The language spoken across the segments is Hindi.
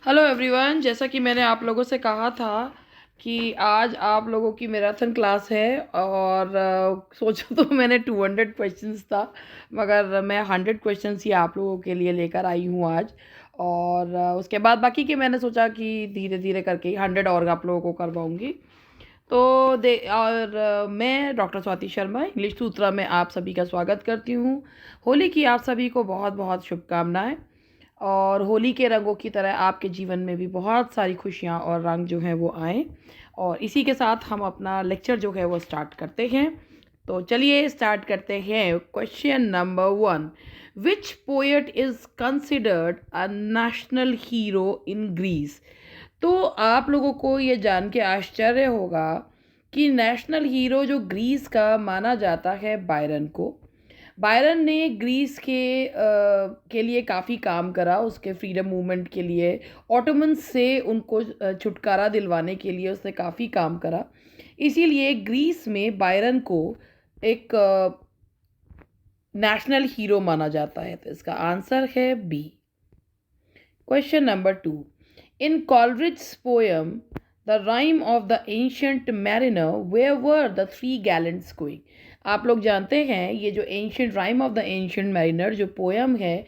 हेलो एवरीवन, जैसा कि मैंने आप लोगों से कहा था कि आज आप लोगों की मैराथन क्लास है। और सोचा तो मैंने 200 क्वेश्चंस था, मगर मैं 100 क्वेश्चंस ही आप लोगों के लिए लेकर आई हूँ आज। और उसके बाद बाकी के मैंने सोचा कि धीरे धीरे करके 100 और आप लोगों को करवाऊँगी। तो मैं डॉक्टर स्वाति शर्मा इंग्लिश सूत्रा में आप सभी का स्वागत करती हूँ। होली की आप सभी को बहुत बहुत शुभकामनाएं। और होली के रंगों की तरह आपके जीवन में भी बहुत सारी खुशियाँ और रंग जो हैं वो आएँ। और इसी के साथ हम अपना लेक्चर जो है वो स्टार्ट करते हैं। तो चलिए स्टार्ट करते हैं। Question number 1, which poet is considered a national hero in Greece. तो आप लोगों को ये जान के आश्चर्य होगा कि नेशनल हीरो जो ग्रीस का माना जाता है बायरन को। बायरन ने ग्रीस के लिए काफ़ी काम करा, उसके फ्रीडम मूवमेंट के लिए, ऑटोमन्स से उनको छुटकारा दिलवाने के लिए उसने काफ़ी काम करा। इसीलिए ग्रीस में बायरन को एक नेशनल हीरो माना जाता है। तो इसका आंसर है B. Question number 2, in Coleridge poem the rime of the ancient mariner where were the three gallants going. आप लोग जानते हैं ये जो ancient rime of the ancient mariner जो पोएम है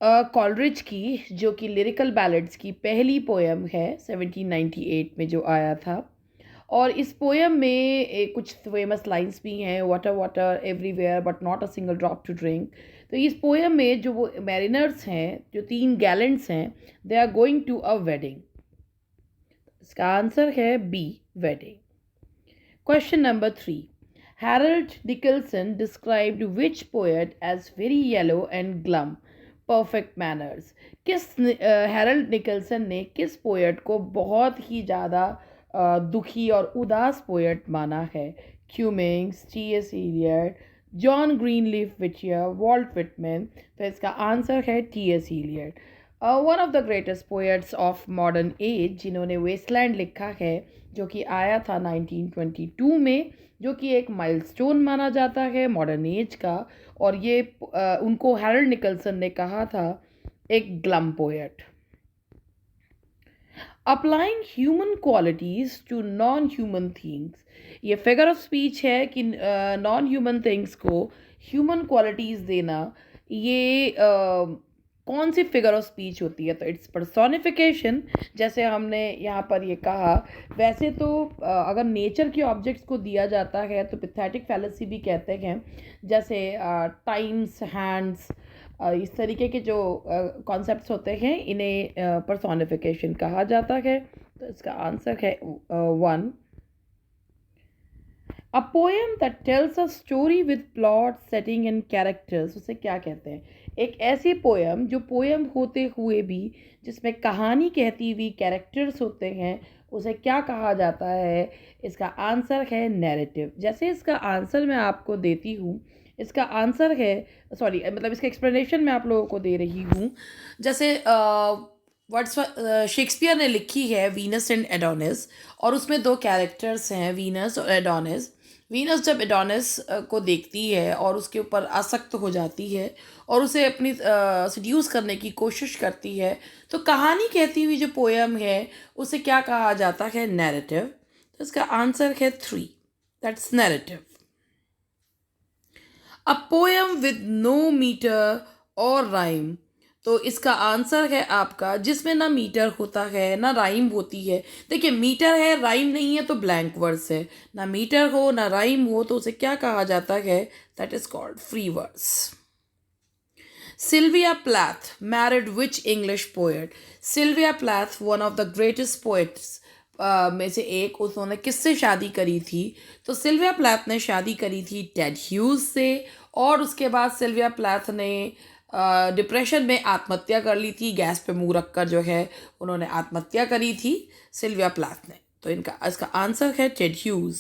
कॉलरिज की, जो कि लिरिकल बैलेड्स की पहली पोएम है 1798 में जो आया था। और इस पोएम में कुछ फेमस लाइंस भी हैं, water water everywhere but not a single drop to drink. तो इस पोएम में जो वो मैरिनर्स हैं, जो तीन गैलेंट्स हैं, they are going to a wedding. इसका आंसर है B, wedding. Question number 3, Harold Nicholson described which poet as very yellow and glum, perfect manners। किस हैरल्ड निकल्सन ने किस पोएट को बहुत ही ज़्यादा दुखी और उदास पोएट माना है? Cummings, T S Eliot, John Greenleaf Whittier, Walt Whitman. तो इसका आंसर है T S Eliot, one of the greatest poets of modern age, जिन्होंने वेस्टलैंड लिखा है जो कि आया था 1922 में, जो कि एक माइलस्टोन माना जाता है मॉडर्न एज का। और ये उनको हैरल्ड निकल्सन ने कहा था एक glum poet. Applying human qualities to non human things. ये फिगर ऑफ स्पीच है कि नॉन ह्यूमन थिंग्स को ह्यूमन क्वालिटीज देना, ये कौन सी फिगर ऑफ स्पीच होती है? तो इट्स पर्सोनिफिकेशन, जैसे हमने यहाँ पर ये कहा। वैसे तो अगर नेचर के ऑब्जेक्ट्स को दिया जाता है तो पिथेटिक फैलेसी भी कहते हैं, जैसे टाइम्स, हैंड्स, इस तरीके के जो कॉन्सेप्ट्स होते हैं, इन्हें पर्सोनिफिकेशन कहा जाता है। तो इसका आंसर है 1। A poem that tells a story with plot, setting and characters, उसे क्या कहते हैं? एक ऐसी पोएम जो पोएम होते हुए भी जिसमें कहानी कहती हुई कैरेक्टर्स होते हैं, उसे क्या कहा जाता है? इसका आंसर है नैरेटिव। जैसे इसका आंसर मैं आपको देती हूँ, इसका आंसर है, सॉरी मतलब इसका एक्सप्लेनेशन मैं आप लोगों को दे रही हूँ। जैसे वर्ड्स शेक्सपियर ने लिखी है वीनस एंड एडोनिस, और उसमें दो कैरेक्टर्स हैं, वीनस और एडोनिस। वीनस जब एडोनिस को देखती है और उसके ऊपर आसक्त हो जाती है और उसे अपनी सड्यूस करने की कोशिश करती है, तो कहानी कहती हुई जो पोएम है उसे क्या कहा जाता है? नैरेटिव। तो इसका आंसर है 3, that's narrative. A poem with no metre और राइम। तो इसका आंसर है आपका, जिसमें ना मीटर होता है ना राइम होती है। देखिए, मीटर है राइम नहीं है तो ब्लैंक वर्स है। ना मीटर हो ना राइम हो तो उसे क्या कहा जाता है? That is called free verse. Sylvia Plath married which English poet. Sylvia Plath one of the greatest poets में से एक, उन्होंने किससे शादी करी थी? तो सिल्विया प्लैथ ने शादी करी थी टेड ह्यूज से। और उसके बाद सिल्विया प्लैथ ने डिप्रेशन में आत्महत्या कर ली थी, गैस पे मुंह रखकर जो है उन्होंने आत्महत्या करी थी सिल्विया प्लैथ ने। तो इसका आंसर है Ted Hughes.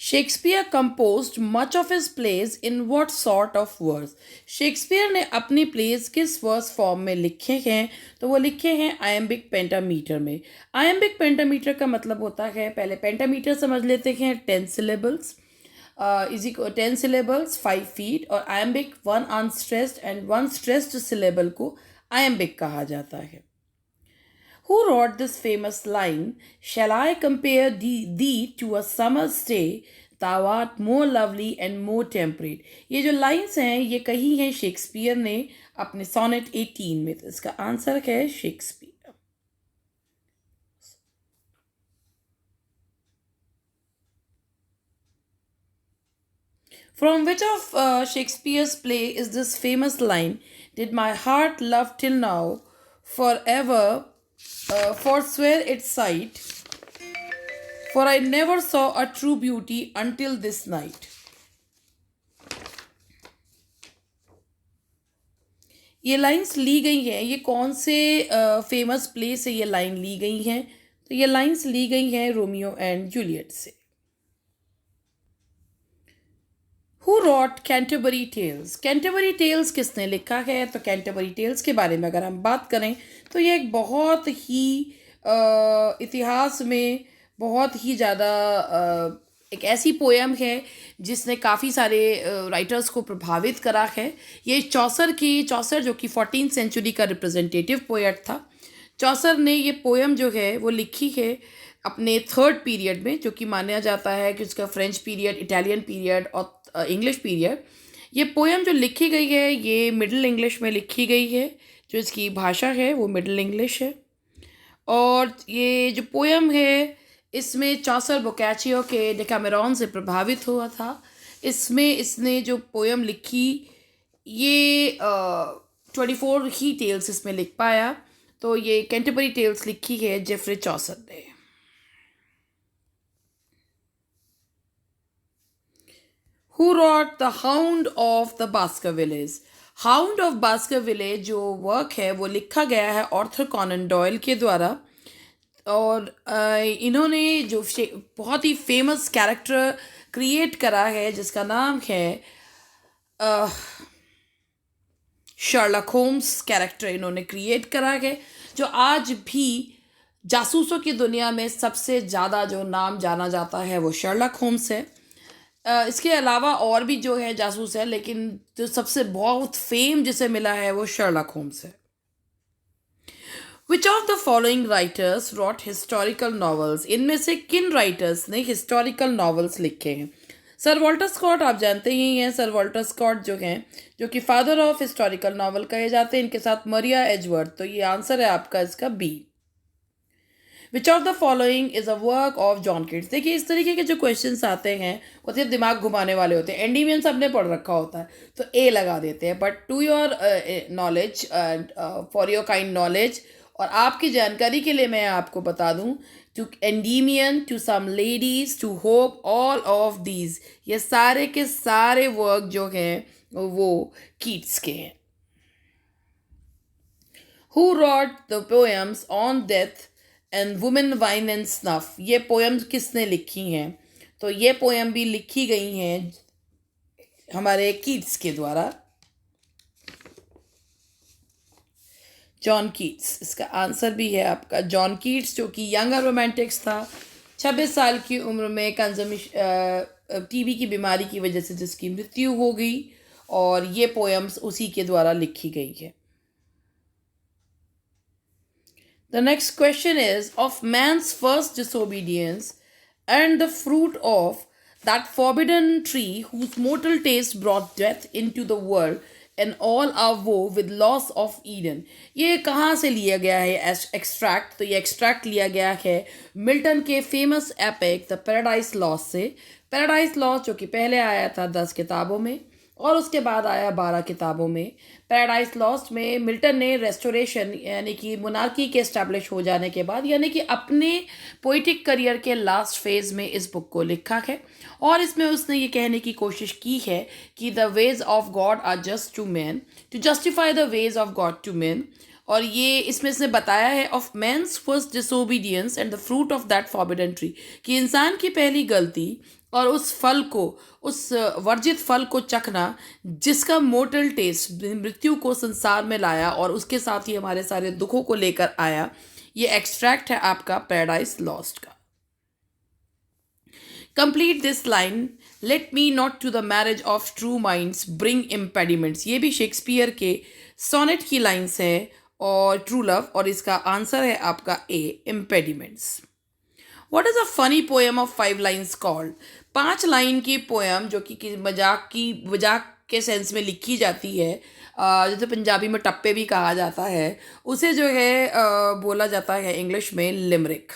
Shakespeare composed much of his plays in what sort of verse? Shakespeare ने अपनी प्लेस किस वर्स फॉर्म में लिखे हैं? तो वो लिखे हैं आयम्बिक पेंटामीटर में। आयम्बिक पेंटामीटर का मतलब होता है, पहले पेंटामीटर समझ लेते हैं, 10 syllables is equal 10 syllables 5 feet, और iambic 1 unstressed and 1 stressed syllable को आयम्बिक कहा जाता है। Who wrote this famous line, "Shall I compare thee to a summer's day? Thou art more lovely and more temperate." ये जो लाइन्स हैं ये कही हैं शेक्सपियर ने अपने सोनेट 18 में। तो इसका आंसर है Shakespeare. From which of Shakespeare's play is this famous line, "Did my heart love till now, forever forswear its sight, for I never saw a true beauty until this night"? ये लाइंस ली गई हैं, ये कौन से फेमस प्ले से ये लाइन ली गई हैं? तो ये लाइंस ली गई हैं रोमियो एंड जूलियट से। Who wrote Canterbury Tales? Canterbury Tales किसने लिखा है? तो कैंटरबरी टेल्स के बारे में अगर हम बात करें तो ये एक बहुत ही इतिहास में बहुत ही ज़्यादा एक ऐसी पोएम है जिसने काफ़ी सारे राइटर्स को प्रभावित करा है। ये चौसर जो कि 14th सेंचुरी का रिप्रेजेंटेटिव पोएट था। चौसर ने ये पोएम जो है वो लिखी है अपने थर्ड पीरियड में, जो कि माना जाता है कि उसका फ्रेंच पीरियड, इटालियन पीरियड और इंग्लिश पीरियड। ये पोएम जो लिखी गई है ये मिडिल इंग्लिश में लिखी गई है, जो इसकी भाषा है वो मिडिल इंग्लिश है। और ये जो पोएम है इसमें चौसर बोकाचियो के डेकामेरॉन से प्रभावित हुआ था। इसमें इसने जो पोएम लिखी ये 24 ही टेल्स इसमें लिख पाया। तो ये कैंटरबरी टेल्स लिखी है जेफरी चौसर ने। Who wrote The Hound of the Baskervilles? Hound of Baskerville जो वर्क है वो लिखा गया है आर्थर कॉनन डॉयल के द्वारा। और इन्होंने जो बहुत ही फेमस कैरेक्टर क्रिएट करा है जिसका नाम है शर्लक होम्स। कैरेक्टर इन्होंने क्रिएट करा है जो आज भी जासूसों की दुनिया में सबसे ज़्यादा जो नाम जाना जाता है वो शर्लक होम्स है। इसके अलावा और भी जो है जासूस है, लेकिन जो सबसे बहुत फेम जिसे मिला है वो शर्लक होम्स है। Which of the following writers wrote historical novels? इनमें से किन राइटर्स ने हिस्टोरिकल नॉवेल्स लिखे हैं? सर वॉल्टर स्कॉट आप जानते ही हैं। सर वॉल्टर स्कॉट जो हैं जो कि फादर ऑफ हिस्टोरिकल नॉवल कहे जाते हैं, इनके साथ मरिया एजवर्थ। तो ये आंसर है आपका इसका B. Which of the following is a work of John Keats? देखिए इस तरीके के जो क्वेश्चंस आते हैं वो सिर्फ दिमाग घुमाने वाले होते हैं। एंडीमियन सबने पढ़ रखा होता है तो ए लगा देते हैं, but to your knowledge and for your kind knowledge और आपकी जानकारी के लिए मैं आपको बता दूं, to Endymion, to some ladies, to hope, all of these, ये सारे के सारे वर्क जो हैं वो कीट्स के हैं। Who rot the poems on death and women wine and snuff? ये पोएम्स किसने लिखी हैं? तो ये पोएम भी लिखी गई हैं हमारे कीट्स के द्वारा, जॉन कीट्स। इसका आंसर भी है आपका जॉन कीट्स, जो कि यंगर रोमांटिक्स था। 26 साल की उम्र में टीबी की बीमारी की वजह से जिसकी मृत्यु हो गई, और ये पोएम्स उसी के द्वारा लिखी गई है। The next question is, of man's first disobedience and the fruit of that forbidden tree whose mortal taste brought death into the world and all our woe with loss of Eden? ये कहाँ से लिया गया है एक्सट्रैक्ट? तो ये एक्सट्रैक्ट लिया गया है मिल्टन के famous epic the paradise lost से। पैराडाइज लॉस्ट जो कि पहले आया था 10 किताबों में और उसके बाद आया 12 किताबों में। पैराडाइज लॉस्ट में मिल्टन ने रेस्टोरेशन यानी कि मोनार्की के इस्टेब्लिश हो जाने के बाद, यानी कि अपने पोइटिक करियर के लास्ट फेज में इस बुक को लिखा है। और इसमें उसने ये कहने की कोशिश की है कि the ways of God are just to man, to justify the ways of God to man. और ये इसमें इसने बताया है of man's first disobedience and the fruit of that forbidden tree, कि इंसान की पहली गलती और उस फल को, उस वर्जित फल को चखना जिसका मोर्टल टेस्ट मृत्यु को संसार में लाया और उसके साथ ही हमारे सारे दुखों को लेकर आया। ये एक्सट्रैक्ट है आपका पैराडाइज लॉस्ट का। Complete this line, let me not to the marriage of true minds bring impediments. ये भी शेक्सपियर के सोनेट की लाइन्स है और ट्रू लव, और इसका आंसर है आपका A, impediments. What is a funny poem of 5 lines called? 5 line की पोएम जो कि मजाक के सेंस में लिखी जाती है, जैसे पंजाबी में टप्पे भी कहा जाता है, उसे जो है बोला जाता है इंग्लिश में limerick.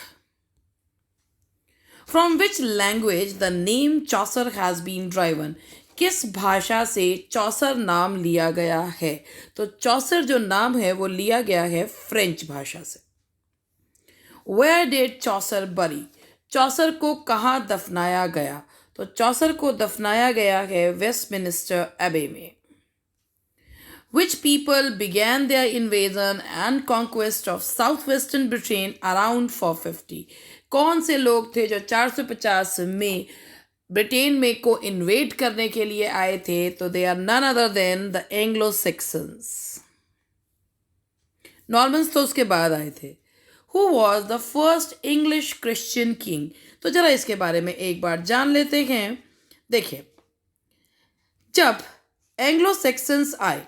From which language the name Chaucer has been driven? किस भाषा से चौसर नाम लिया गया है? तो चौसर जो नाम है वो लिया गया है फ्रेंच भाषा से। वेयर डिड चौसर बरी? चौसर को कहाँ दफनाया गया? तो चौसर को दफनाया गया है वेस्टमिनिस्टर एबे में। Which people began their invasion and conquest of southwestern Britain around 450? कौन से लोग थे जो 450 में ब्रिटेन में को इन्वेड करने के लिए आए थे? तो they are none other than the Anglo Saxons. Normans तो उसके बाद आए थे। Who was the first English Christian king? तो जरा इसके बारे में एक बार जान लेते हैं। देखिए, जब एंग्लो सेक्सन्स आए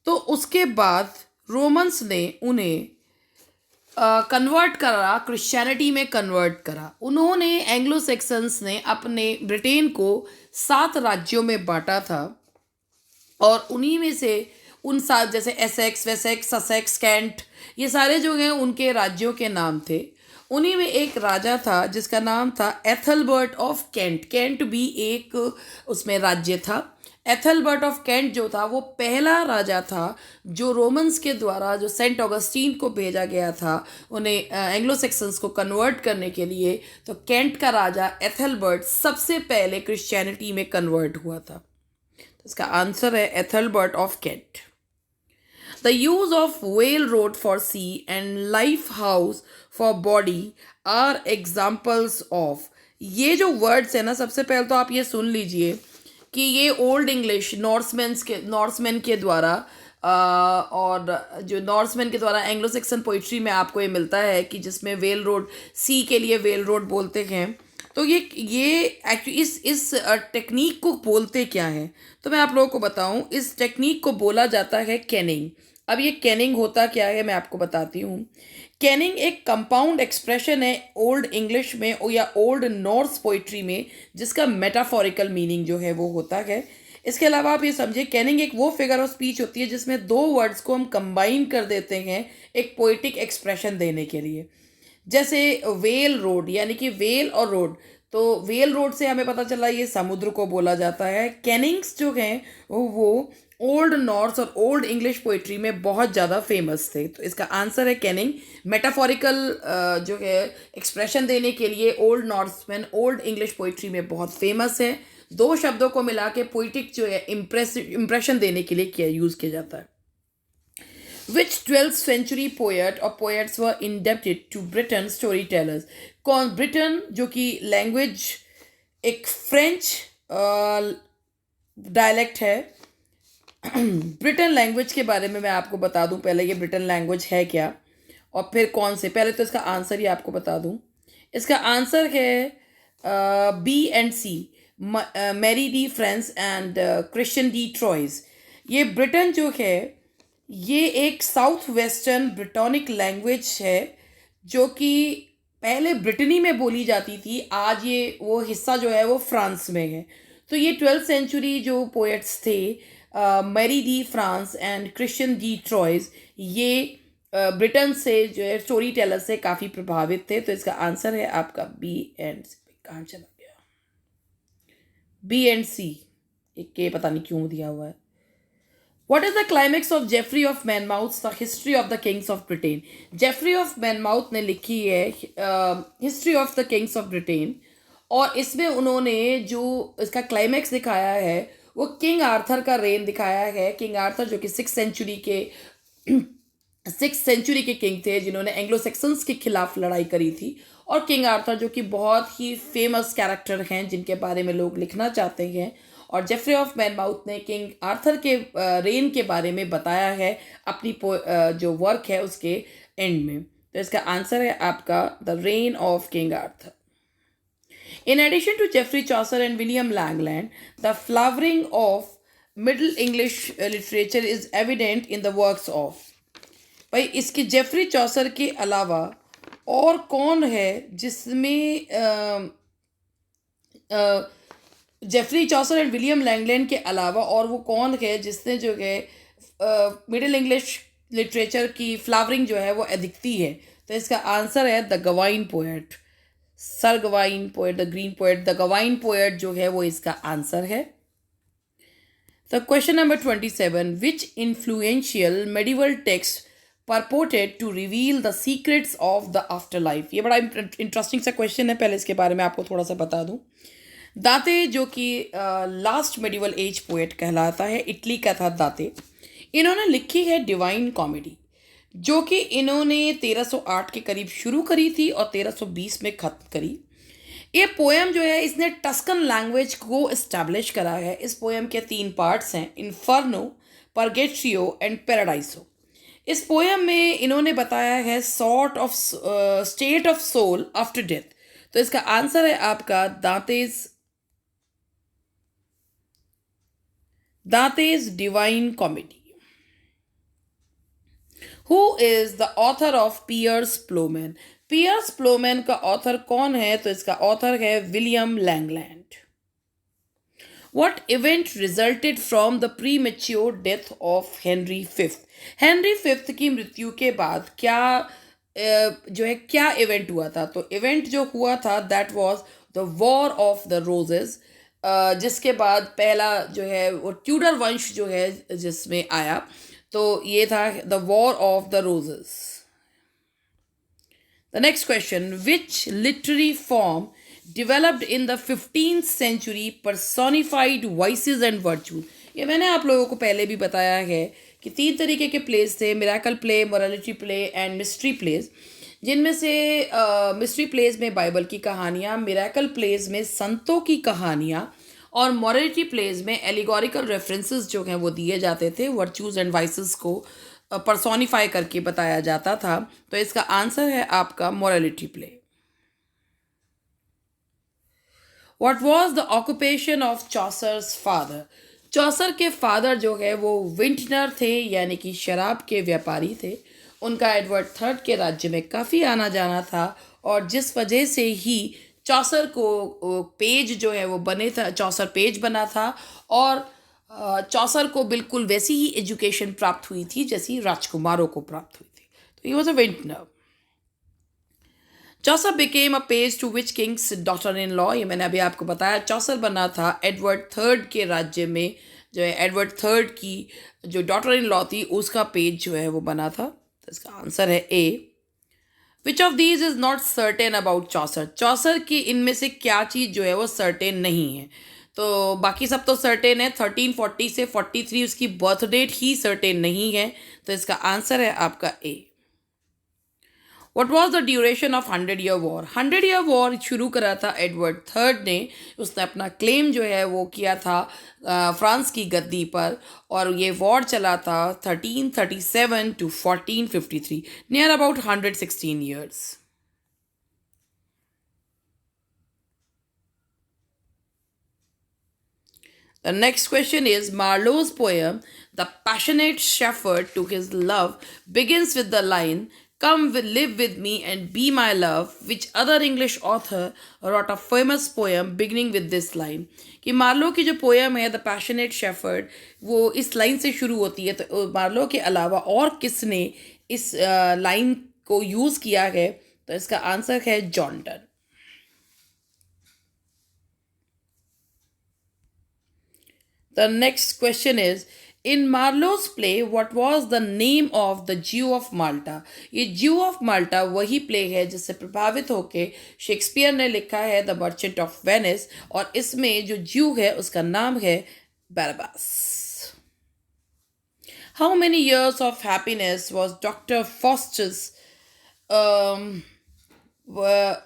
तो उसके बाद रोमन्स ने उन्हें कन्वर्ट करा, क्रिश्चियनिटी में कन्वर्ट करा। उन्होंने, एंग्लो सेक्सन्स ने अपने ब्रिटेन को 7 राज्यों में बांटा था, और उन्हीं में से उन 7, जैसे एसेक्स, वेसेक्स, ससेक्स, कैंट, ये सारे जो हैं उनके राज्यों के नाम थे। उन्हीं में एक राजा था जिसका नाम था एथलबर्ट ऑफ कैंट। कैंट भी एक उसमें राज्य था। एथलबर्ट ऑफ कैंट जो था वो पहला राजा था जो रोमन्स के द्वारा, जो सेंट ऑगस्टीन को भेजा गया था उन्हें एंग्लो सेक्सन्स को कन्वर्ट करने के लिए। तो कैंट का राजा एथलबर्ट सबसे पहले क्रिश्चियनिटी में कन्वर्ट हुआ था। तो इसका आंसर है Ethelbert of Kent. The use of whale road for sea and life house for body are examples of. ये जो वर्ड्स है ना, सबसे पहले तो आप ये सुन लीजिए कि ये ओल्ड इंग्लिश नॉर्समैन के द्वारा और जो नॉर्समैन के द्वारा एंग्लो सेक्सन पोइट्री में आपको ये मिलता है कि जिसमें वेल रोड, सी के लिए वेल रोड बोलते हैं। तो ये एक्चुअली इस टेक्निक को बोलते क्या हैं, तो मैं आप लोगों को बताऊं। इस टेक्निक को बोला जाता है कैनिंग। अब ये कैनिंग होता क्या है मैं आपको बताती हूँ। कैनिंग एक कंपाउंड एक्सप्रेशन है ओल्ड इंग्लिश में या ओल्ड नॉर्स पोइट्री में, जिसका मेटाफोरिकल मीनिंग जो है वो होता है। इसके अलावा आप ये समझिए, कैनिंग एक वो फिगर ऑफ स्पीच होती है जिसमें 2 वर्ड्स को हम कंबाइन कर देते हैं एक पोइटिक एक्सप्रेशन देने के लिए। जैसे वेल रोड, यानी कि वेल और रोड, तो वेल रोड से हमें पता चला ये समुद्र को बोला जाता है। कैनिंग्स जो हैं वो ओल्ड नॉर्स और ओल्ड इंग्लिश पोइट्री में बहुत ज़्यादा फेमस थे। तो इसका आंसर है कैनिंग। मेटाफोरिकल जो है एक्सप्रेशन देने के लिए old Norseman old English poetry में बहुत फेमस है। 2 शब्दों को मिला के पोइटिक जो है इम्प्रेशन देने के लिए यूज़ किया जाता है। Which 12th century poet or poets were indebted to Britain storytellers? कौन? ब्रिटेन जो कि लैंग्वेज एक फ्रेंच डायलेक्ट है। ब्रिटेन लैंग्वेज के बारे में मैं आपको बता दूं पहले, ये ब्रिटेन लैंग्वेज है क्या और फिर कौन से। पहले तो इसका आंसर ही आपको बता दूं। इसका आंसर है B and C, Marie de France and Chretien de Troyes. ये ब्रिटेन जो है ये एक साउथ वेस्टर्न ब्रिटोनिक लैंग्वेज है जो कि पहले ब्रिटनी में बोली जाती थी। आज ये वो हिस्सा जो है वो फ्रांस में है। तो ये 12th सेंचुरी जो पोएट्स थे, Marie de France and Chretien de Troyes, ये ब्रिटेन से जो है स्टोरी टेलर से काफ़ी प्रभावित थे। तो इसका आंसर है आपका बी एंड सी। कहाँ चला गया? बी एंड सी, एक के पता नहीं क्यों दिया हुआ है। What is the climax of Geoffrey of Monmouth's The History of the Kings of Britain? Geoffrey of Monmouth ने लिखी है history of the kings of Britain, और इसमें उन्होंने जो इसका क्लाइमैक्स दिखाया है वो किंग आर्थर का रेन दिखाया है। किंग आर्थर जो कि 6th सेंचुरी के सिक्स सेंचुरी के किंग थे जिन्होंने एंग्लो सेक्सन्स के खिलाफ लड़ाई करी थी, और किंग आर्थर जो कि बहुत ही फेमस कैरेक्टर हैं जिनके बारे में लोग लिखना चाहते हैं। और जेफरी ऑफ मैनमाउथ ने किंग आर्थर के रेन के बारे में बताया है अपनी जो वर्क है उसके एंड में। तो इसका आंसर है आपका the rain of king Arthur. In addition to Geoffrey Chaucer and William Langland, the flowering of Middle English literature is evident in the works of। भाई इसके जेफरी चौसर के अलावा और कौन है जिसमें Geoffrey Chaucer and William Langland के अलावा और वो कौन है जिसने जो है मिडिल इंग्लिश लिटरेचर की फ्लावरिंग जो है वो दिखती है। तो इसका आंसर है the Gawain poet, sir Gawain poet, the green poet, the Gawain poet जो है वो इसका आंसर है। तो question number 27, which influential medieval text purported to reveal the secrets of the afterlife। ये बड़ा इंटरेस्टिंग सा क्वेश्चन है, पहले इसके बारे में आपको थोड़ा सा बता दूं। दाते जो कि लास्ट मेडिवल एज पोएट कहलाता है, इटली का था दाते। इन्होंने लिखी है डिवाइन कॉमेडी, जो कि इन्होंने 1308 के करीब शुरू करी थी और 1320 में ख़त्म करी। ये पोएम जो है इसने टस्कन लैंग्वेज को इस्टेब्लिश करा है। इस पोएम के 3 पार्ट्स हैं, इन्फर्नो, परगेट्रियो एंड पैराडाइसो। इस पोएम में इन्होंने बताया है sort of state of soul after death. तो इसका आंसर है आपका Dante's divine comedy. Who is the author of Piers Plowman? Piers Plowman का ऑथर कौन है? तो इसका ऑथर है William Langland. What event resulted from the premature death of Henry V? Henry fifth की मृत्यु के बाद क्या जो है क्या इवेंट हुआ था? तो इवेंट जो हुआ था that was the war of the roses, जिसके बाद पहला जो है वो ट्यूडर वंश जो है जिसमें आया, तो ये था the war of the roses. The next question, which literary form developed in the 15th century personified vices and virtues? ये मैंने आप लोगों को पहले भी बताया है कि 3 तरीके के प्लेस थे, miracle play, morality play and mystery place, जिनमें से मिस्ट्री प्लेस में बाइबल की कहानियाँ, मिरेकल प्लेस में संतों की कहानियाँ और मोरालिटी प्लेस में एलिगोरिकल रेफरेंसेस जो हैं वो दिए जाते थे। वर्चूज़ एंड वाइसेस को पर्सोनिफाई करके बताया जाता था। तो इसका आंसर है आपका morality play. What was the occupation of Chaucer's father? चौसर के फादर जो है वो विंटनर थे, यानी कि शराब के व्यापारी थे। उनका एडवर्ड थर्ड के राज्य में काफ़ी आना जाना था, और जिस वजह से ही चौसर को पेज जो है वो बने था, चौसर पेज बना था, और चौसर को बिल्कुल वैसी ही एजुकेशन प्राप्त हुई थी जैसी राजकुमारों को प्राप्त हुई थी। तो he was a vintner. Chaucer became a page to which king's daughter in law. ये मैंने अभी आपको बताया, चौसर बना था एडवर्ड थर्ड के राज्य में, जो है एडवर्ड थर्ड की जो डॉटर इन लॉ थी उसका पेज जो है वो बना था। तो इसका आंसर है A. Which of these is not certain about Chaucer? Chaucer की इनमें से क्या चीज़ जो है वो सर्टेन नहीं है? तो बाकी सब तो सर्टेन है। 1340 से 43 उसकी बर्थ डेट ही सर्टेन नहीं है। तो इसका आंसर है आपका ए। What was the duration of 100-year war? 100-year war शुरू करा था एडवर्ड थर्ड ने। उसने अपना क्लेम जो है वो किया था फ्रांस की गद्दी पर, और ये वॉर चला था 1337 to 1453, near about 116 years। The next question is, Marlowe's poem, The Passionate Shepherd to His Love, begins with the line, Come live with me and be my love. Which other English author wrote a famous poem beginning with this line? कि मार्लो की जो पोएम है द पैशनेट शेफर्ड, वो इस लाइन से शुरू होती है। तो मार्लो के अलावा और किसने इस लाइन को यूज़ किया है? तो इसका आंसर है John Donne. The next question is, in Marlowe's play, what was the name of the Jew of Malta? ये Jew of Malta वही प्ले है जिससे प्रभावित होके शेक्सपियर ने लिखा है द मर्चेंट ऑफ वेनिस, और इसमें जो ज्यू है उसका नाम है बैरबास। How many years of happiness was Dr. Faustus um, were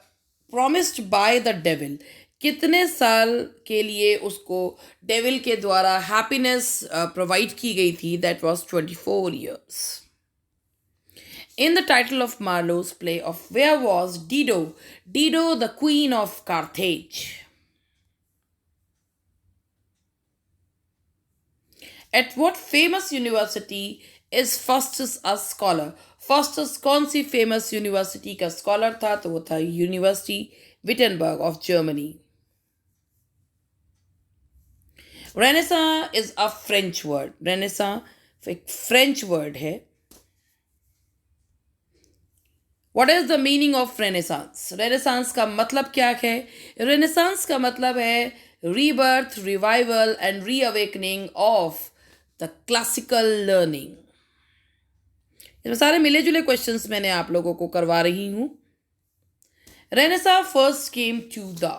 promised by the devil? कितने साल के लिए उसको डेविल के द्वारा हैप्पीनेस प्रोवाइड की गई थी? That was 24 years. In the title of Marlowe's play of Where Was Dido? Dido, the queen of Carthage. At what famous university is Faustus a scholar? Faustus कौन सी फेमस यूनिवर्सिटी का स्कॉलर था? तो वो था university Wittenberg of Germany. Renaissance is a French word. Renaissance एक फ्रेंच वर्ड है. What is the meaning of Renaissance? Renaissance का मतलब क्या है? Renaissance का मतलब है rebirth, revival and reawakening of the classical learning. इसमें सारे मिले जुले क्वेश्चंस मैंने आप लोगों को करवा रही हूं. Renaissance first came to the.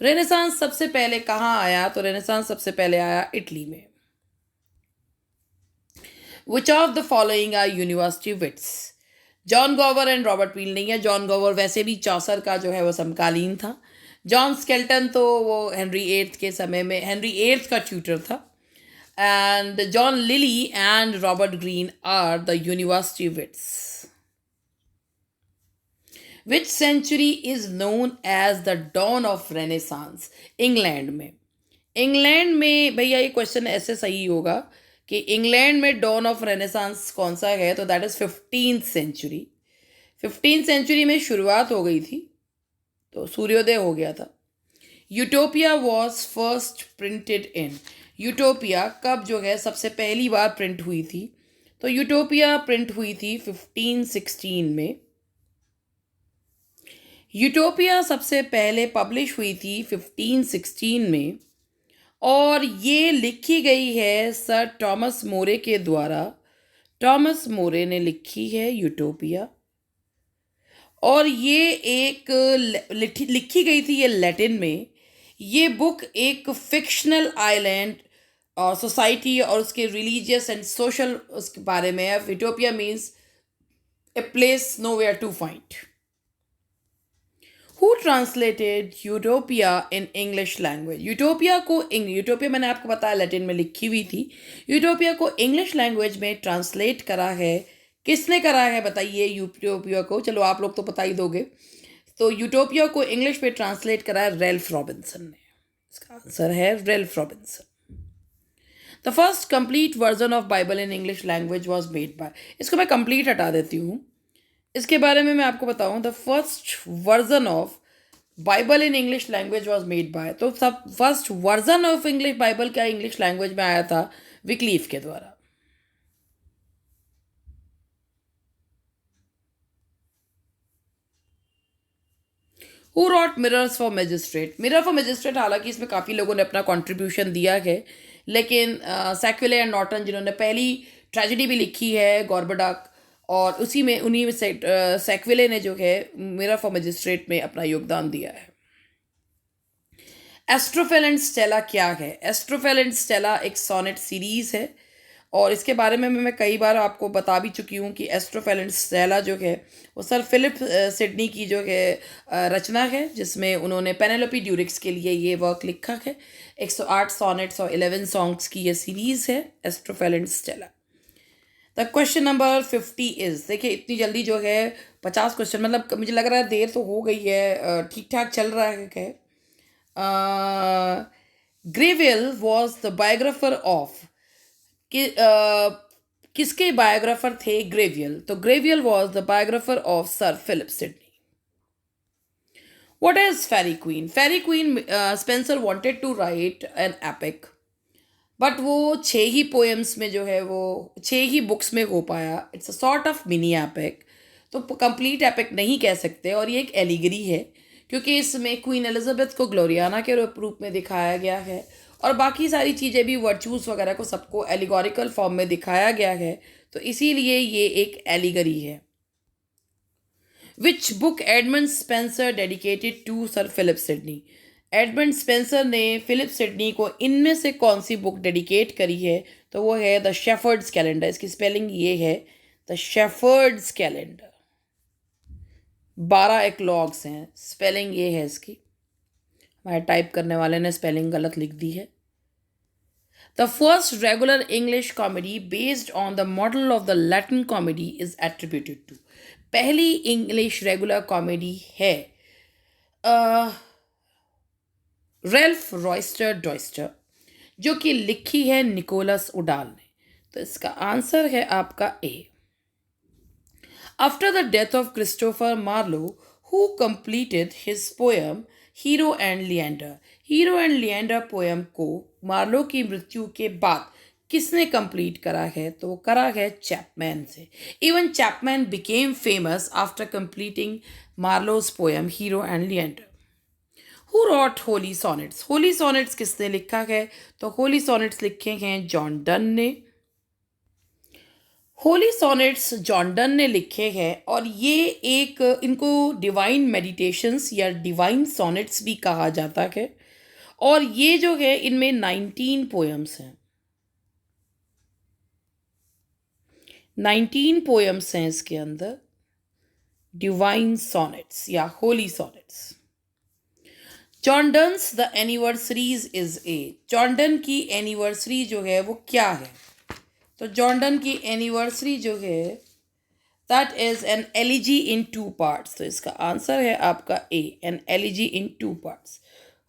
Renaissance सबसे पहले कहाँ आया? तो Renaissance सबसे पहले आया इटली में. Which of the following are university wits? John Gower and Robert पील नहीं है. जॉन गॉवर वैसे भी चौसर का जो है वो समकालीन था. जॉन स्केल्टन तो वो हेनरी एट्थ के समय में हेनरी एट्थ का ट्यूटर था. And John Lily and Robert Greene are the university wits. Which century is known as the dawn of renaissance? England में. इंग्लैंड में भैया ये क्वेश्चन ऐसे सही होगा कि इंग्लैंड में डॉन ऑफ रेनेसांस कौन सा है? तो that is 15th century. 15th century में शुरुआत हो गई थी, तो सूर्योदय हो गया था. Utopia was first printed in. Utopia कब जो है सबसे पहली बार प्रिंट हुई थी? तो यूटोपिया प्रिंट हुई थी 1516 में. यूटोपिया सबसे पहले पब्लिश हुई थी 1516 में और ये लिखी गई है सर टॉमस मोरे के द्वारा. टॉमस मोरे ने लिखी है यूटोपिया और ये एक लिखी गई थी ये लैटिन में. ये बुक एक फिक्शनल आइलैंड और सोसाइटी और उसके रिलीजियस एंड सोशल उसके बारे में है. Utopia means a place nowhere to find. Who translated Utopia in English language? Utopia मैंने आपको बताया लैटिन में लिखी हुई थी. यूटोपिया को इंग्लिश लैंग्वेज में ट्रांसलेट करा है. किसने करा है बताइए यूटोपिया को? चलो आप लोग तो बता ही दोगे. तो यूटोपिया को इंग्लिश में ट्रांसलेट करा है रेल्फ रॉबिन्सन ने. इसका आंसर है Ralph Robinson. The first complete version of Bible in English language was made by. इसको मैं कंप्लीट हटा देती हूँ. इसके बारे में मैं आपको बताऊं. The first version of Bible in English language was made by. तो सब first version of English Bible क्या इंग्लिश लैंग्वेज में आया था? विक्लीफ के द्वारा. Who rot mirrors for magistrate? Mirror for magistrate हालांकि इसमें काफ़ी लोगों ने अपना कॉन्ट्रीब्यूशन दिया है, लेकिन सैक्विले एंड नॉर्टन जिन्होंने पहली ट्रेजेडी भी लिखी है गॉर्बडाक, और उसी में उन्हीं में सैक्विले ने जो है मिरर फॉर मैजिस्ट्रेट में अपना योगदान दिया है. एस्ट्रोफेल एंड स्टेला क्या है? एस्ट्रोफेल एंड स्टेला एक सोनेट सीरीज है और इसके बारे में मैं कई बार आपको बता भी चुकी हूँ कि एस्ट्रोफेल एंड स्टेला जो है वो सर फिलिप सिडनी की जो है रचना है, जिसमें उन्होंने पेनेलोपी ड्यूरिक्स के लिए ये वर्क लिखा है. 108 सोनेट्स और 11 सॉन्ग्स की ये सीरीज़ है एस्ट्रोफेल and Stella. The question number 50 is. देखिए इतनी जल्दी जो है 50 क्वेश्चन, मतलब मुझे लग रहा है देर तो हो गई है, ठीक ठाक चल रहा है. Greville was the biographer of. किसके बायोग्राफर थे ग्रेवियल? तो Greville was the biographer of sir Philip Sidney. What is Fairy Queen? Fairy Queen, Spencer wanted to write an epic, but वो 6 ही पोएम्स में जो है वो 6 ही बुक्स में हो पाया. It's a sort of mini epic, तो कंप्लीट एपिक नहीं कह सकते. और ये एक एलिगरी है क्योंकि इसमें क्वीन एलिजाबेथ को ग्लोरियाना के रूप में दिखाया गया है और बाकी सारी चीज़ें भी वर्चूज़ वगैरह को सबको एलिगोरिकल फॉर्म में दिखाया गया है, तो इसीलिए ये एक एलिगरी है. Which book Edmund Spenser dedicated to sir Philip Sidney? Edmund Spenser ने फिलिप सिडनी को इनमें से कौन सी बुक डेडिकेट करी है? तो वो है द शेफर्ड्स कैलेंडर। इसकी स्पेलिंग ये है द शेफर्ड्स कैलेंडर। 12 एकलॉग्स हैं, स्पेलिंग ये है इसकी। हमारे टाइप करने वाले ने स्पेलिंग गलत लिख दी है। The first regular English comedy based on the model of the Latin comedy is attributed to. पहली इंग्लिश रेगुलर कॉमेडी है रेल्फ रॉयस्टर डॉयस्टर, जो कि लिखी है निकोलस उडाल ने। तो इसका आंसर है आपका A. After the death of Christopher Marlowe, who completed his poem Hero and Leander. Hero and Leander poem को मार्लो की मृत्यु के बाद किसने कंप्लीट करा है? तो वो करा है चैपमैन से। Even Chapman became famous after completing Marlowe's poem Hero and Leander. Who rot Holi sonnets? Holi sonnets किसने लिखा है? तो होली सॉनेट्स लिखे हैं जॉन डन ने। होली सॉनेट्स जॉन डन ने लिखे हैं और ये एक इनको डिवाइन मेडिटेशंस या डिवाइन सॉनेट्स भी कहा जाता है। और ये जो है इनमें 19 पोएम्स हैं। 19 पोएम्स हैं इसके अंदर, डिवाइन सॉनेट्स या holy sonnets. John Donne's the anniversaries is A. John Donne की एनिवर्सरी जो है वो क्या है? तो जॉन डन की एनिवर्सरी जो है that is an elegy in 2 parts. तो इसका आंसर है आपका A, an elegy in 2 parts.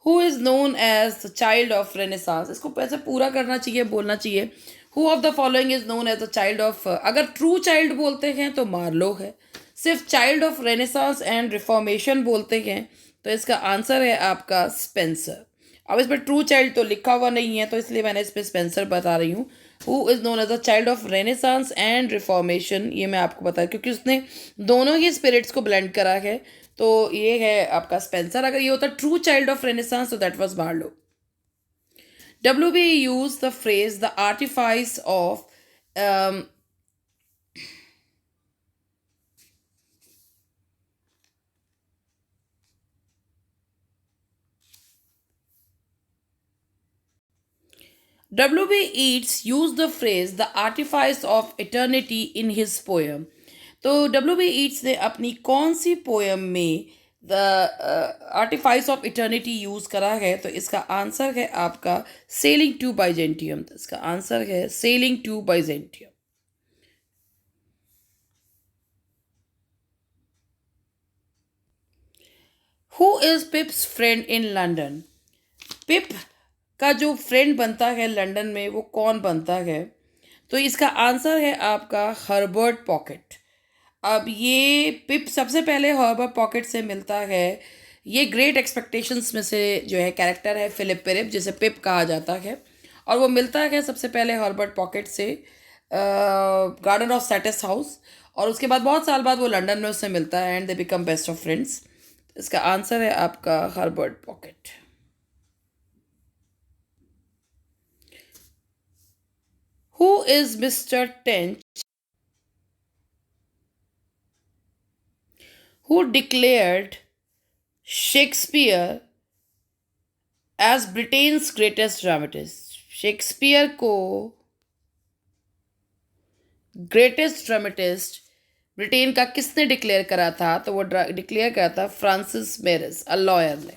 Who is known as the child of renaissance? इसको पैसे पूरा करना चाहिए, बोलना चाहिए। Who of the following is known as the child of, अगर ट्रू चाइल्ड बोलते हैं तो मार्लो है। सिर्फ child of renaissance and reformation बोलते हैं तो इसका आंसर है आपका स्पेंसर। अब इसमें ट्रू चाइल्ड तो लिखा हुआ नहीं है, तो इसलिए मैंने इस पर स्पेंसर बता रही हूँ। Who is known as the child of renaissance and Reformation, ये मैं आपको बता, क्योंकि उसने दोनों ही स्पिरिट्स को ब्लेंड करा है। तो ये है आपका स्पेंसर। अगर ये होता ट्रू चाइल्ड ऑफ रेनेसांस तो that was Marlowe. WB use the phrase the artifice of W.B. Yeats used the phrase the artifice of eternity in his poem. तो W.B. Yeats ने अपनी कौन सी पोएम में the artifice of eternity use करा है? तो इसका आंसर है आपका सेलिंग टू बाइजेंटियम। तो इसका आंसर है sailing to Byzantium. Who is Pip's friend in London? Pip का जो फ्रेंड बनता है लंदन में वो कौन बनता है? तो इसका आंसर है आपका हर्बर्ट पॉकेट। अब ये पिप सबसे पहले हर्बर्ट पॉकेट से मिलता है। ये ग्रेट एक्सपेक्टेशंस में से जो है कैरेक्टर है फिलिप पिरिप, जिसे पिप कहा जाता है, और वो मिलता है सबसे पहले हर्बर्ट पॉकेट से गार्डन ऑफ सैटिस हाउस, और उसके बाद बहुत साल बाद वो लंदन में उससे मिलता है and they become best of friends. इसका आंसर है आपका Herbert pocket. Who is Mr. Tench, who declared Shakespeare as Britain's greatest dramatist? Shakespeare को ग्रेटेस्ट ड्रामेटिस्ट ब्रिटेन का किसने डिक्लेयर करा था? तो वो डिक्लेयर करा था फ्रांसिस मेरिस, अ लॉयर ने।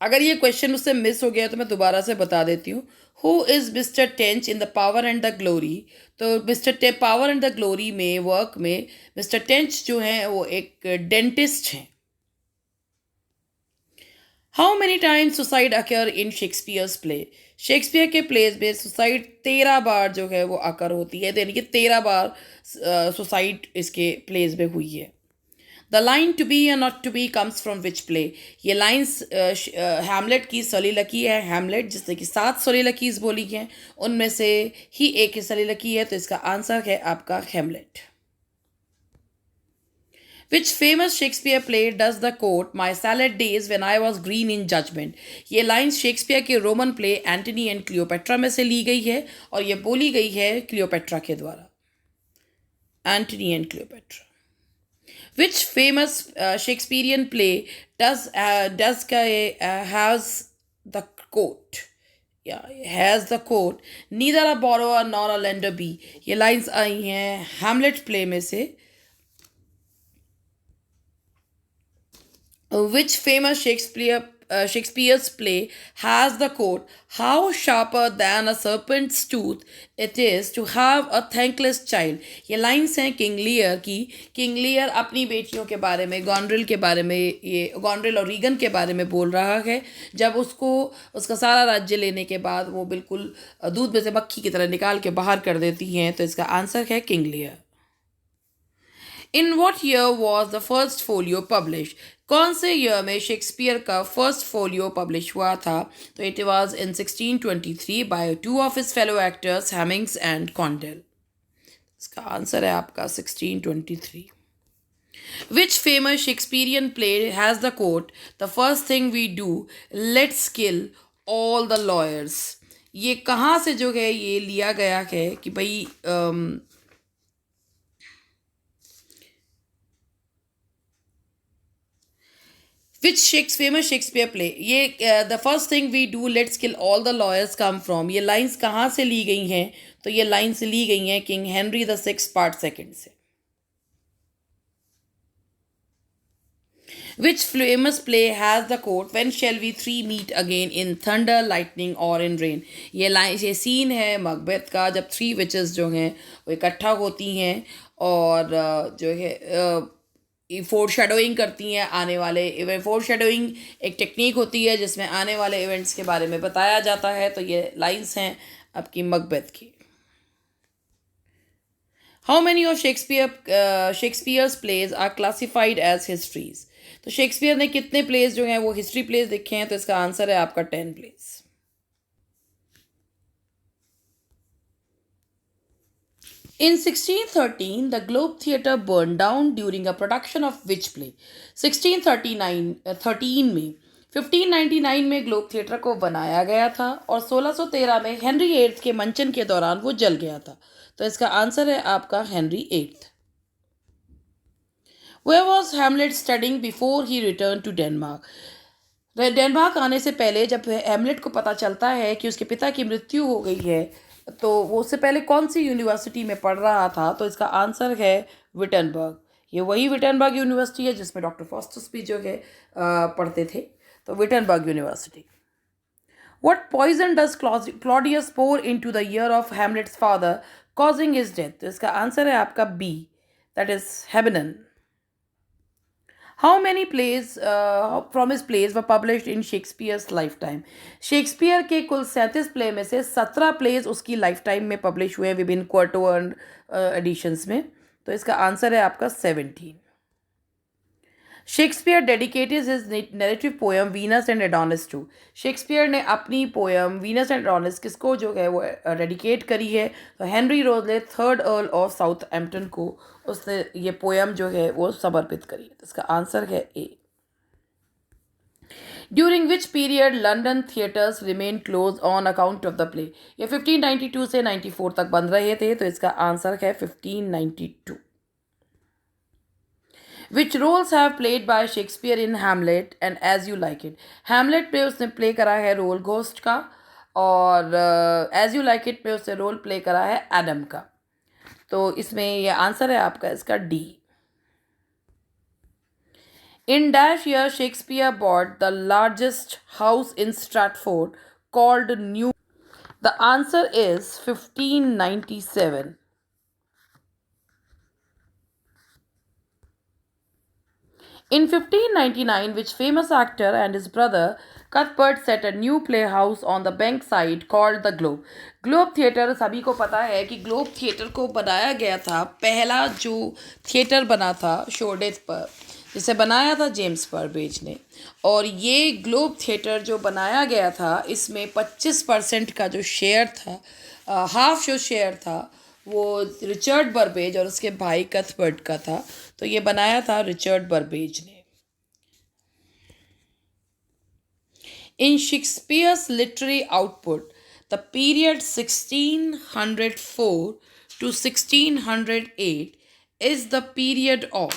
अगर ये क्वेश्चन उससे मिस हो गया तो मैं दोबारा से बता देती हूँ। Who is Mister Tench in the power and the glory? तो Mister power and the glory में वर्क में मिस्टर टेंच जो हैं वो एक डेंटिस्ट हैं। How many times suicide occur in Shakespeare's play? Shakespeare के प्लेस में सुसाइड 13 बार जो है वो अकर होती है, यानी कि 13 बार सुसाइड इसके प्लेस में हुई है। The line to be or not to be comes from which play? ये लाइन्स हैमलेट की सलीलकी है। हैमलेट जिसने कि 7 सलीलकीज बोली हैं, उनमें से ही एक सलीलकी है, तो इसका आंसर है आपका Hamlet. Which famous Shakespeare play does the quote "My salad days when I was green in judgment"? ये लाइन्स शेक्सपियर के Roman play Antony and Cleopatra में से ली गई है और ये बोली गई है क्लियोपेट्रा के द्वारा। Antony and Cleopatra. Which famous Shakespearean play does has the quote? Yeah, has the quote. Neither a borrower nor a lender be. ये lines आई हैं Hamlet play में से. Which famous Shakespeare's play has the quote, "How sharper than a serpent's tooth it is to have a thankless child"? ये लाइन्स हैं किंग लियर की. किंग लियर अपनी बेटियों के बारे में, गॉन्ड्रिल के बारे में, ये गॉन्ड्रिल और रीगन के बारे में बोल रहा है. जब उसको उसका सारा राज्य लेने के बाद वो बिल्कुल दूध में से मक्खी की तरह निकाल के बाहर कर देती हैं. तो इसका आंसर है King Lear. In what year was the first folio publish? कौन से ईयर में शेक्सपियर का फर्स्ट फोलियो पब्लिश हुआ था? तो it was in 1623 by two of his fellow actors Heminges and Condell. इसका आंसर है आपका 1623. Which famous Shakespearean play has the quote, the first thing we do let's kill all the lawyers? ये कहाँ से जो है ये लिया गया है कि भाई Which famous Shakespeare play? ये the first thing we do let's kill all the lawyers come from, ये लाइंस कहाँ से ली गई हैं? तो ये लाइंस ली गई हैं king Henry the six part second से. Which famous play has the quote, "When shall we three meet again in thunder, lightning or in rain"? ये सीन है मकबेथ का जब थ्री विचेस जो हैं वो इकट्ठा होती हैं और जो है फोर शेडोइंग करती हैं आने वाले इवेंट. फोर शेडोइंग एक टेक्निक होती है जिसमें आने वाले इवेंट्स के बारे में बताया जाता है. तो ये लाइंस हैं आपकी मकबेथ की. How many of Shakespeare's plays are classified as histories? तो शेक्सपियर ने कितने प्लेस जो हैं वो हिस्ट्री प्लेस लिखे हैं? तो इसका आंसर है आपका 10 place. In 1613, the Globe Theatre burned down during a production of which play? 1613 में 1599 में ग्लोब थिएटर को बनाया गया था और 1613 में हेनरी एट्थ के मंचन के दौरान वो जल गया था. तो इसका आंसर है आपका Henry eighth. Where was Hamlet studying before he returned to Denmark? Denmark आने से पहले जब हेमलेट को पता चलता है कि उसके पिता की मृत्यु हो गई है तो वो उससे पहले कौन सी यूनिवर्सिटी में पढ़ रहा था? तो इसका आंसर है विटनबर्ग. ये वही विटनबर्ग यूनिवर्सिटी है जिसमें डॉक्टर फॉस्टस भी जो है पढ़ते थे. तो Wittenberg university. What poison does Claudius pour into the ear of Hamlet's father, causing his death? तो इसका आंसर है आपका B, that is Hebenon. How many plays from his plays were published in Shakespeare's lifetime? Shakespeare के कुल 37 प्ले में से 17 प्लेज उसकी लाइफ टाइम में पब्लिश हुए विभिन्न क्वार्टो एंड एडिशंस में. तो इसका आंसर है आपका 17. Shakespeare dedicated his narrative poem Venus and Adonis to? Shakespeare ने अपनी पोएम वीनस एंड एडोनिस किसको जो है वो डेडिकेट करी है? तो Henry Wriothesley third Earl of Southampton को उसने ये पोएम जो है वो समर्पित करी है. इसका आंसर है A. During which period London theatres remain close on account of the play? ये 1592 से 94 तक बंद रहे थे. तो इसका आंसर है 1592. Which roles have played by Shakespeare in Hamlet and As You Like It? Hamlet पे उसने प्ले करा है रोल घोस्ट का और As You Like It पे उसने रोल प्ले करा है एडम का. तो इसमें ये आंसर है आपका इसका D. In dash year Shakespeare bought the largest house in Stratford called New. The answer is 1597. In 1599, which famous actor and his brother Cuthbert set a new playhouse on the Bankside called the Globe? Globe theatre सभी को पता है कि ग्लोब थिएटर को बनाया गया था. पहला जो थिएटर बना था शोडेथ पर जिसे बनाया था जेम्स बर्बेज ने. और ये ग्लोब थिएटर जो बनाया गया था इसमें 25% का जो शेयर था, हाफ जो शेयर था वो रिचर्ड बर्बेज और उसके भाई कथबर्ट का था. तो ये बनाया था रिचर्ड बर्बेज ने. In Shakespeare's literary output the period 1604 to 1608 is the period of?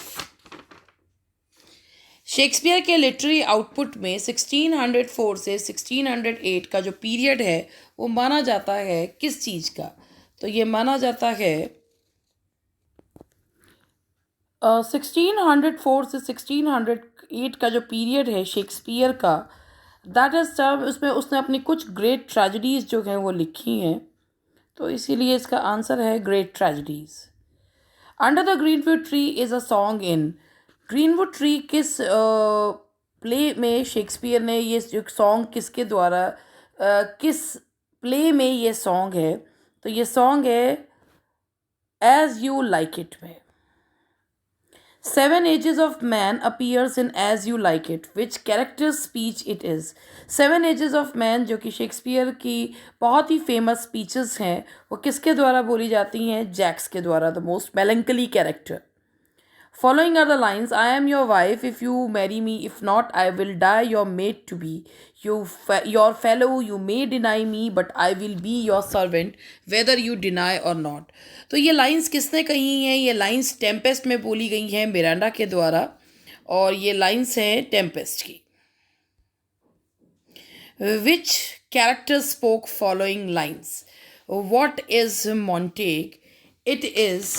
Shakespeare के लिटरेरी आउटपुट में 1604 से 1608 का जो पीरियड है वो माना जाता है किस चीज़ का? तो ये माना जाता है 1604 से 1608 का जो पीरियड है शेक्सपियर का, दैट इज टर्म, उसमें उसने अपनी कुछ ग्रेट ट्रेजेडीज जो हैं वो लिखी हैं, तो इसीलिए इसका आंसर है great tragedies. Under the greenwood tree is a song in. Greenwood tree किस प्ले में शेक्सपियर ने ये जो सॉन्ग किसके द्वारा किस प्ले में ये सॉन्ग है? तो ये सॉन्ग है एज यू लाइक इट में. Seven Ages of Man appears in As You Like It. Which character's speech it is? Seven Ages of Man जो कि शेक्सपियर की बहुत ही फेमस स्पीचेस हैं, वो किसके द्वारा बोली जाती हैं? जैक्स के द्वारा, the most melancholy character. Following are the lines: I am your wife if you marry me, if not, I will die your mate to be. Your fellow, you may deny me, but I will be your servant, whether you deny or not. तो ये लाइंस किसने कही हैं? ये लाइंस टेम्पेस्ट में बोली गई हैं मिरांडा के द्वारा, और ये लाइंस हैं टेम्पेस्ट की. Which character spoke following lines? What is Montague? It is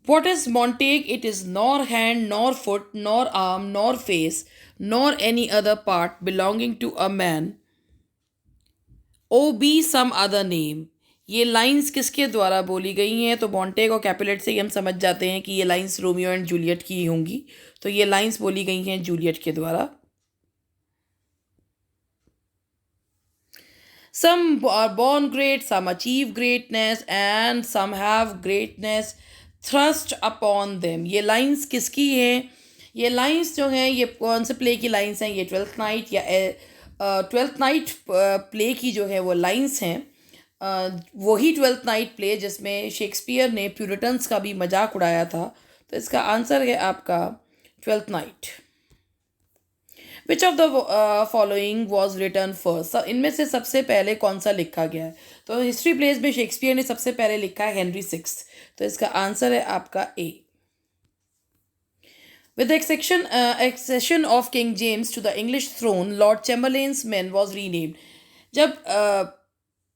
What is Montague? It is nor hand, nor foot, nor arm, nor face, nor any other part belonging to a man. O be some other name. ये लाइंस किसके द्वारा बोली गई हैं? तो मॉन्टेग और कैपुलेट से ही हम समझ जाते हैं कि ये लाइंस रोमियो एंड जूलियट की होंगी. तो ये लाइंस बोली गई हैं जूलियट के द्वारा. Some are born great, some achieve greatness, and some have greatness thrust upon them. ये लाइंस किसकी हैं? ये लाइंस जो हैं ये कौन से प्ले की लाइंस हैं? ये ट्वेल्थ नाइट या ट्वेल्थ नाइट प्ले की जो है वो लाइंस हैं. वही ट्वेल्थ नाइट प्ले जिसमें शेक्सपियर ने प्यूरिटन्स का भी मजाक उड़ाया था. तो इसका आंसर है आपका twelfth night. Which of the following was written first? इनमें से सबसे पहले कौन सा लिखा गया है? तो हिस्ट्री प्लेस में शेक्सपियर ने सबसे पहले लिखा है हेनरी सिक्स. तो इसका आंसर है आपका ए. With the accession of King James to the English throne, Lord Chamberlain's men was renamed. जब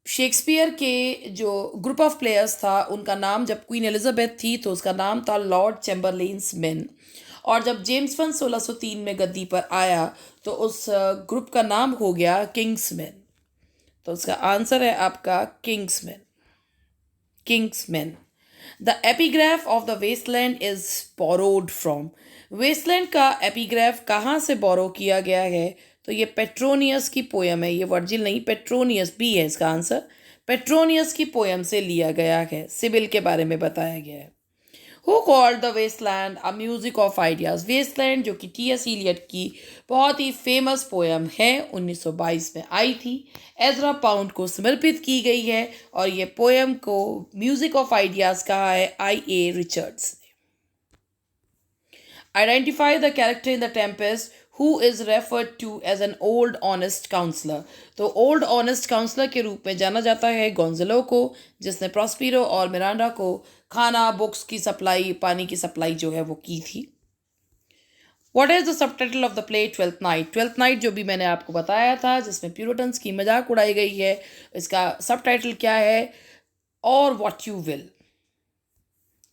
शेक्सपियर के जो ग्रुप ऑफ प्लेयर्स था उनका नाम, जब क्वीन एलिजाबेथ थी तो उसका नाम था लॉर्ड चैम्बरलेन्स मेन, और जब जेम्स वन 1603 में गद्दी पर आया तो उस ग्रुप का नाम हो गया किंग्समैन. तो उसका आंसर है आपका Kingsman. Kingsman. The epigraph of the Waste Land is borrowed from. Waste Land का एपिग्राफ कहाँ से बोरो किया गया है? तो ये पेट्रोनियस की पोयम है. ये वर्जिल नहीं, पेट्रोनियस बी है इसका आंसर. पेट्रोनियस की पोयम से लिया गया है. सिबिल के बारे में बताया गया है. Who called the Wasteland a music of ideas? Waste Land जो कि टी एस इलियट की बहुत ही फेमस पोयम है, 1922 में आई थी, एजरा पाउंड को समर्पित की गई है, और ये पोयम को म्यूजिक ऑफ आइडियाज कहा है आई ए रिचर्ड्स ने. Identify the character in the Tempest who is referred to as an old honest counselor. तो ओल्ड ऑनेस्ट काउंसलर के रूप में जाना जाता है गोंजलो को, जिसने प्रॉस्पिरो और मिरांडा को खाना, बुक्स की सप्लाई, पानी की सप्लाई जो है वो की थी. What is the subtitle of the play twelfth night? Twelfth night जो भी मैंने आपको बताया था जिसमें प्यूरिटन्स की मजाक उड़ाई गई है, इसका सबटाइटल क्या है? और व्हाट यू विल.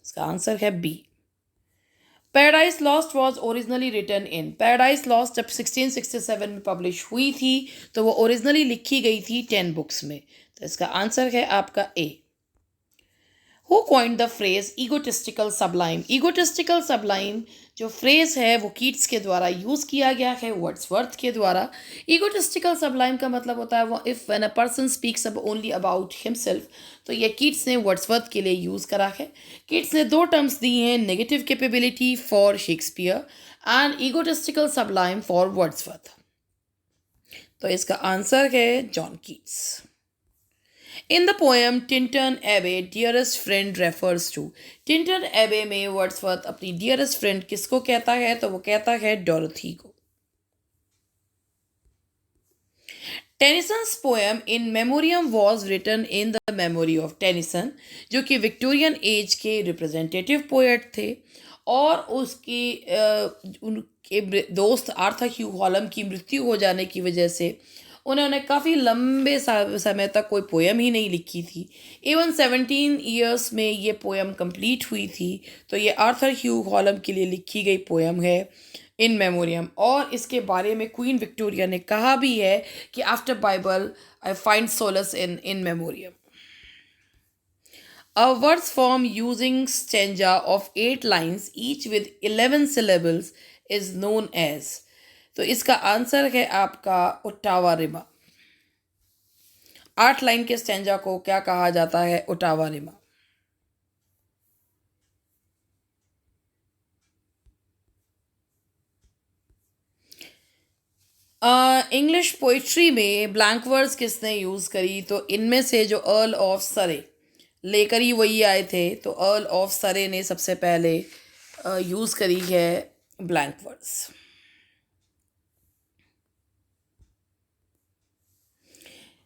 इसका आंसर है B. Paradise Lost was originally written in. Paradise Lost जब 1667 में पब्लिश हुई थी तो वो ओरिजिनली लिखी गई थी 10 बुक्स में. तो इसका आंसर है आपका ए. Who coined the phrase egotistical sublime? egotistical sublime जो फ्रेज है वो कीट्स के द्वारा यूज़ किया गया है, वर्ड्सवर्थ के द्वारा. egotistical sublime का मतलब होता है वो if when a person speaks अब ओनली अबाउट हिमसेल्फ. तो ये कीट्स ने वर्ड्सवर्थ के लिए यूज़ करा है. कीट्स ने दो टर्म्स दी हैं, negative capability for Shakespeare and egotistical sublime for Wordsworth. तो इसका आंसर है John Keats. In the poem Tintern Abbey, dearest friend refers to. Tintern Abbey में वर्ड्सवर्थ अपनी dearest friend किसको कहता है? तो वो कहता है डोरथी को. Tennyson's poem In Memoriam was written in the memory of Tennyson, जो कि विक्टोरियन एज के रिप्रेजेंटेटिव पोएट थे, और उसकी उनके दोस्त आर्थर ह्यू हॉलम की मृत्यु हो जाने की वजह से उन्होंने काफ़ी लंबे समय तक कोई पोएम ही नहीं लिखी थी। इवन 17 ईयर्स में ये पोएम कंप्लीट हुई थी। तो ये आर्थर ह्यू हॉलम के लिए लिखी गई पोएम है इन मेमोरियम, और इसके बारे में क्वीन विक्टोरिया ने कहा भी है कि after Bible I find solace in Memoriam. A verse form using stanza of 8 lines each with 11 syllables is known as। तो इसका आंसर है आपका ओट्टावा रिमा। 8 लाइन के स्टेंजा को क्या कहा जाता है? ओट्टावा रिमा। इंग्लिश पोइट्री में ब्लैंक वर्ड्स किसने यूज़ करी? तो इनमें से जो अर्ल ऑफ सरे लेकर ही वही आए थे, तो अर्ल ऑफ सरे ने सबसे पहले यूज़ करी है blank words.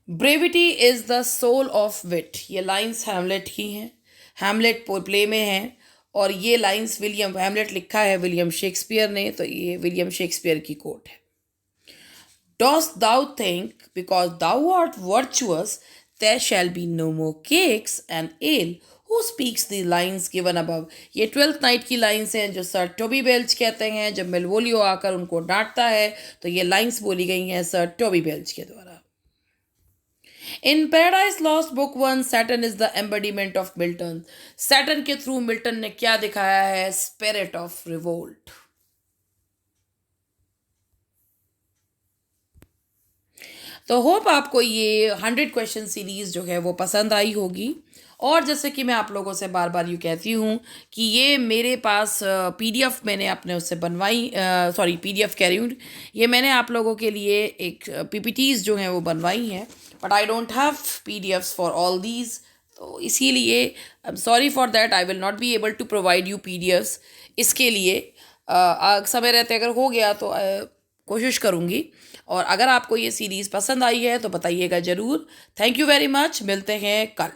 Brevity is the soul of wit, ये लाइंस हैमलेट की हैं। हैमलेट प्ले में हैं, और ये लाइंस विलियम हैमलेट लिखा है विलियम शेक्सपियर ने, तो ये विलियम शेक्सपियर की कोट है। Dost thou think, because thou art virtuous, there shall be no more cakes and ale? Who speaks the lines given above? ये 12th नाइट की लाइन्स हैं जो सर टोबी बेल्च कहते हैं। जब मेलवोलियो आकर उनको डांटता है तो ये लाइन्स बोली गई हैं सर टोबी बेल्च के द्वारा। In Paradise Lost Book 1, Saturn is the embodiment of Milton। Saturn के थ्रू मिल्टन ने क्या दिखाया है? Spirit of revolt. तो होप आपको ये 100 क्वेश्चन सीरीज़ जो है वो पसंद आई होगी। और जैसे कि मैं आप लोगों से बार बार यूँ कहती हूँ कि ये मेरे पास पीडीएफ मैंने अपने उससे बनवाई, सॉरी पीडीएफ कह रही हूँ, ये मैंने आप लोगों के लिए एक पीपीटीज़ जो हैं वो बनवाई हैं, but I don't have PDFs for all these. तो इसीलिए I am sorry for that, I will not be able to provide you PDFs. इसके लिए समय रहते अगर हो गया तो कोशिश करूँगी। और अगर आपको ये सीरीज़ पसंद आई है तो बताइएगा ज़रूर। थैंक यू वेरी मच, मिलते हैं कल।